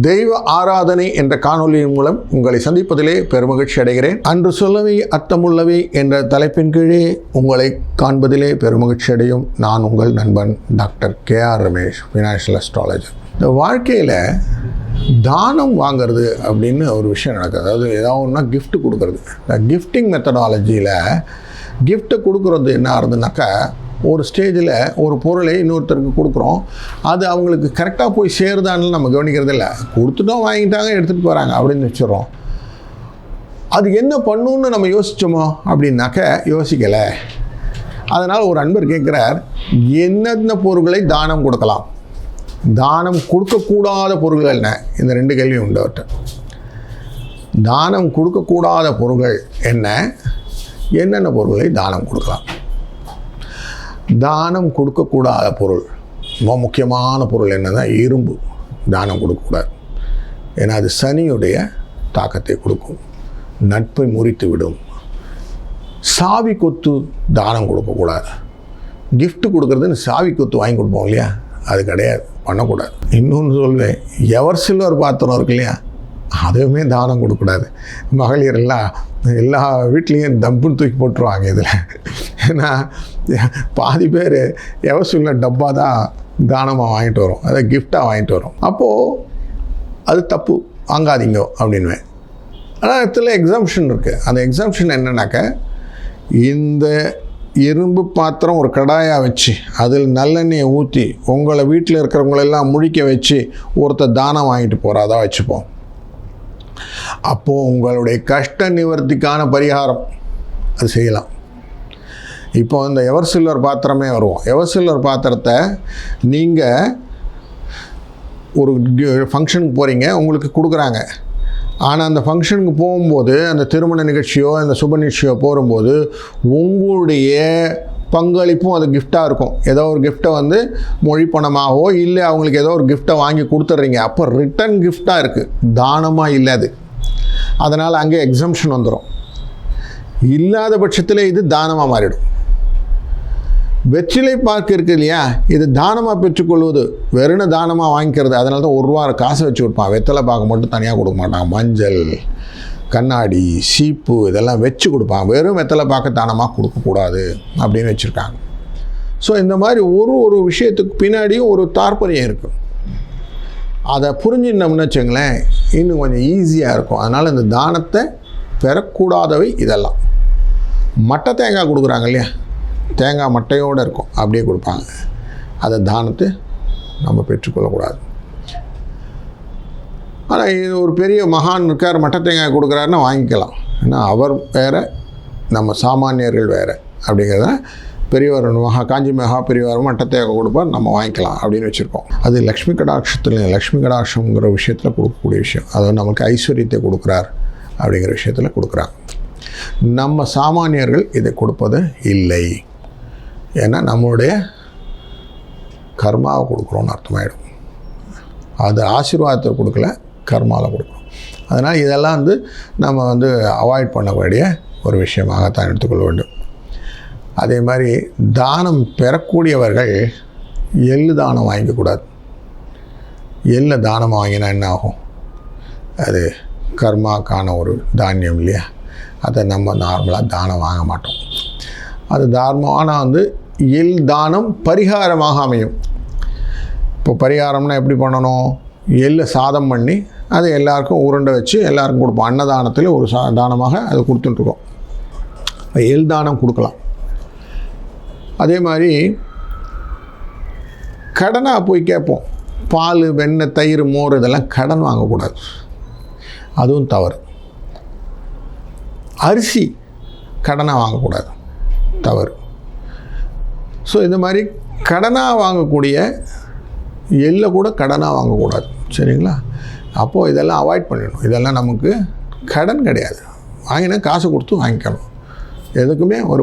தெய்வ ஆராதனை என்ற காணொலியின் மூலம் உங்களை சந்திப்பதிலே பெருமகிழ்ச்சி அடைகிறேன். அன்று சொல்லவை அர்த்தமுள்ளவை என்ற தலைப்பின் கீழே உங்களை காண்பதிலே பெருமகிழ்ச்சி அடையும் நான் உங்கள் நண்பன் doctor KR Ramesh, financial astrologer. இந்த வாழ்க்கையில் தானம் வாங்கிறது அப்படின்னு ஒரு விஷயம் நடக்குது. அதாவது ஏதாவது ஒன்றா கிஃப்ட் கொடுக்கறது. இந்த கிஃப்டிங் மெத்தடாலஜியில் கிஃப்ட்டை கொடுக்குறது என்ன ஆகுதுனாக்கா, ஒரு ஸ்டேஜில் ஒரு பொருளை இன்னொருத்தருக்கு கொடுக்குறோம், அது அவங்களுக்கு கரெக்டாக போய் சேருதான்னு நம்ம கவனிக்கிறது இல்லை. கொடுத்துட்டோம், வாங்கிட்டாங்க, எடுத்துகிட்டு போகிறாங்க அப்படின்னு வச்சுருறோம். அது என்ன பண்ணுன்னு நம்ம யோசித்தோமோ அப்படின்னாக்க யோசிக்கலை. அதனால் ஒரு அன்பர் கேட்குறார், என்னென்ன பொருட்களை தானம் கொடுக்கலாம், தானம் கொடுக்கக்கூடாத பொருள்கள் என்ன? இந்த ரெண்டு கேள்வி உண்டு அவர்கிட்ட. தானம் கொடுக்கக்கூடாத பொருள்கள் என்ன, என்னென்ன பொருள்களை தானம் கொடுக்கலாம்? தானம் கொடுக்கக்கூடாத பொருள், ரொம்ப முக்கியமான பொருள் என்னன்னா இரும்பு தானம் கொடுக்கக்கூடாது. ஏன்னா அது சனியுடைய தாக்கத்தை கொடுக்கும், நட்பை முறித்து விடும். சாவி கொத்து தானம் கொடுக்கக்கூடாது. கிஃப்ட் கொடுக்குறதுன்னு சாவி கொத்து வாங்கி கொடுப்போம் இல்லையா, அது கிடையாது, பண்ணக்கூடாது. இன்னொன்று சொல்வேன், எவர் சில்வர் பாத்திரம் இருக்கு இல்லையா, அதுவுமே தானம் கொடுக்கக்கூடாது. மகளிர் எல்லாம் எல்லா வீட்லேயும் தம்புன்னு தூக்கி போட்டுருவாங்க இதில். ஏன்னா பாதி பேர் எவர் சில்வர் டப்பா தான் தானமாக வாங்கிட்டு வரும், அதை கிஃப்டாக வாங்கிட்டு வரும். அப்போது அது தப்பு, வாங்காதீங்க அப்படின்வேன். ஆனால் இடத்துல எக்ஸாம்ஷன் இருக்குது. அந்த எக்ஸாம்ஷன் என்னன்னாக்க, இந்த இரும்பு பாத்திரம் ஒரு கடாயாக வச்சு அதில் நல்லெண்ணெயை ஊற்றி உங்களை வீட்டில் இருக்கிறவங்களெல்லாம் முழிக்க வச்சு ஒருத்தர் தானம் வாங்கிட்டு போகிறாதா வச்சுப்போம். அப்போது உங்களுடைய கஷ்ட நிவர்த்திக்கான பரிகாரம் அது செய்யலாம். இப்போ இந்த எவர் சில்வர் பாத்திரமே வருவோம். எவர் சில்வர் பாத்திரத்தை நீங்கள் ஒரு ஃபங்க்ஷனுக்கு போகிறீங்க, உங்களுக்கு கொடுக்குறாங்க. ஆனால் அந்த ஃபங்க்ஷனுக்கு போகும்போது, அந்த திருமண நிகழ்ச்சியோ அந்த சுப நிகழ்ச்சியோ போகும்போது உங்களுடைய பங்களிப்பும் அது கிஃப்டாக இருக்கும். ஏதோ ஒரு கிஃப்ட்டை வந்து மொழி பணமாகவோ இல்லை அவங்களுக்கு ஏதோ ஒரு கிஃப்ட்டை வாங்கி கொடுத்துட்றீங்க. அப்போ ரிட்டன் கிஃப்டாக இருக்குது, தானமாக இல்லை அது. அதனால் அங்கே எக்ஸம்ஷன் வந்துடும். இல்லாத பட்சத்தில் இது தானமாக மாறிடும். வெற்றிலை பாக்கு இருக்குது இல்லையா, இது தானமாக பெற்றுக்கொள்வது, வெறும் தானமாக வாங்கிக்கிறது. அதனால தான் ₹1 காசு வச்சு கொடுப்பான். வெத்தலை பாக்கு மட்டும் தனியாக கொடுக்க மாட்டான். மஞ்சள், கண்ணாடி, சீப்பு இதெல்லாம் வச்சு கொடுப்பான். வெறும் வெத்தலை பாக்க தானமாக கொடுக்கக்கூடாது அப்படின்னு வச்சுருக்காங்க. ஸோ இந்த மாதிரி ஒரு விஷயத்துக்கு பின்னாடியும் ஒரு தாற்பயம் இருக்குது. அதை புரிஞ்சினோம்னு வச்சுங்களேன், இன்னும் கொஞ்சம் ஈஸியாக இருக்கும். அதனால் இந்த தானத்தை பெறக்கூடாதவை இதெல்லாம். மட்டை தேங்காய் கொடுக்குறாங்க இல்லையா, தேங்காய் மட்டையோடு இருக்கும், அப்படியே கொடுப்பாங்க. அதை தானத்தை நம்ம பெற்றுக்கொள்ளக்கூடாது. ஆனால் இது ஒரு பெரிய மகான் இருக்கார், மட்டை தேங்காய் கொடுக்குறாருன்னா வாங்கிக்கலாம். ஏன்னா அவர் வேறு, நம்ம சாமானியர்கள் வேறு அப்படிங்கிறத பெரியவர் காஞ்சி மகா பெரியவர் மட்டை தேங்காய் கொடுப்பார், நம்ம வாங்கிக்கலாம் அப்படின்னு வச்சுருக்கோம். அது லக்ஷ்மி கடாட்சத்தில், லக்ஷ்மி கடாட்சங்கிற விஷயத்தில் கொடுக்கக்கூடிய விஷயம். அது நமக்கு ஐஸ்வர்யத்தை கொடுக்குறார் அப்படிங்கிற விஷயத்தில் கொடுக்குறாங்க. நம்ம சாமானியர்கள் இதை கொடுப்பது இல்லை. ஏன்னா நம்மளுடைய கர்மாவை கொடுக்குறோன்னு அர்த்தமாயிடும். அது ஆசீர்வாதத்தை கொடுக்கல, கர்மாவில் கொடுக்கணும். அதனால் இதெல்லாம் வந்து நம்ம வந்து அவாய்ட் பண்ணக்கூடிய ஒரு விஷயமாகத்தான் எடுத்துக்கொள்ள வேண்டும். அதே மாதிரி தானம் பெறக்கூடியவர்கள் எள்ளு தானம் வாங்கிக்கக்கூடாது. எள்ளை தானமாக வாங்கினா என்ன ஆகும், அது கர்மாக்கான ஒரு தானியம் இல்லையா, அதை நம்ம நார்மலாக தானம் வாங்க மாட்டோம். அது தானமான வந்து எள் தானம் பரிகாரமாக அமையும். இப்போ பரிகாரம்னா எப்படி பண்ணணும், எள்ளை சாதம் பண்ணி அதை எல்லாருக்கும் உருண்டை வச்சு எல்லாருக்கும் கொடுப்போம். அன்னதானத்தில் ஒரு தானமாக அதை கொடுத்துட்ருக்கோம். எள் தானம் கொடுக்கலாம். அதே மாதிரி கடனாக போய் கேட்போம். பால், வெண்ணெய், தயிர், மோர் இதெல்லாம் கடன் வாங்கக்கூடாது, அதுவும் தவறு. அரிசி கடனாக வாங்கக்கூடாது, தவறு. ஸோ இந்த மாதிரி கடனாக வாங்கக்கூடிய எள்ளை கூட கடனாக வாங்கக்கூடாது, சரிங்களா? அப்போது இதெல்லாம் அவாய்ட் பண்ணிடணும். இதெல்லாம் நமக்கு கடன் கிடையாது, வாங்கினா காசு கொடுத்து வாங்கிக்கணும். எதுக்குமே ஒரு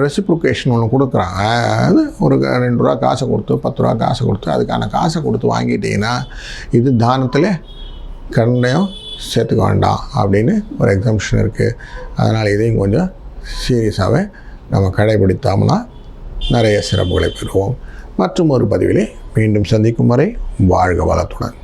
ரெசிப்ரிகேஷன் ஒன்று கொடுக்குறாங்க. அது ஒரு ₹2 காசை கொடுத்து ₹10 காசை கொடுத்து அதுக்கான காசை கொடுத்து வாங்கிட்டீங்கன்னா இது தானத்தில் கடனையும் சேர்த்துக்க வேண்டாம் அப்படின்னு ஒரு எக்ஸம்ஷன் இருக்குது. அதனால் இதையும் கொஞ்சம் சீரியஸாகவே நம்ம கடைபிடித்தோம்னா நிறைய சிறப்புகளை பெறுவோம். மற்றும் ஒரு பதிவிலே மீண்டும் சந்திக்கும் வரை வாழ்க வளத்துடன்.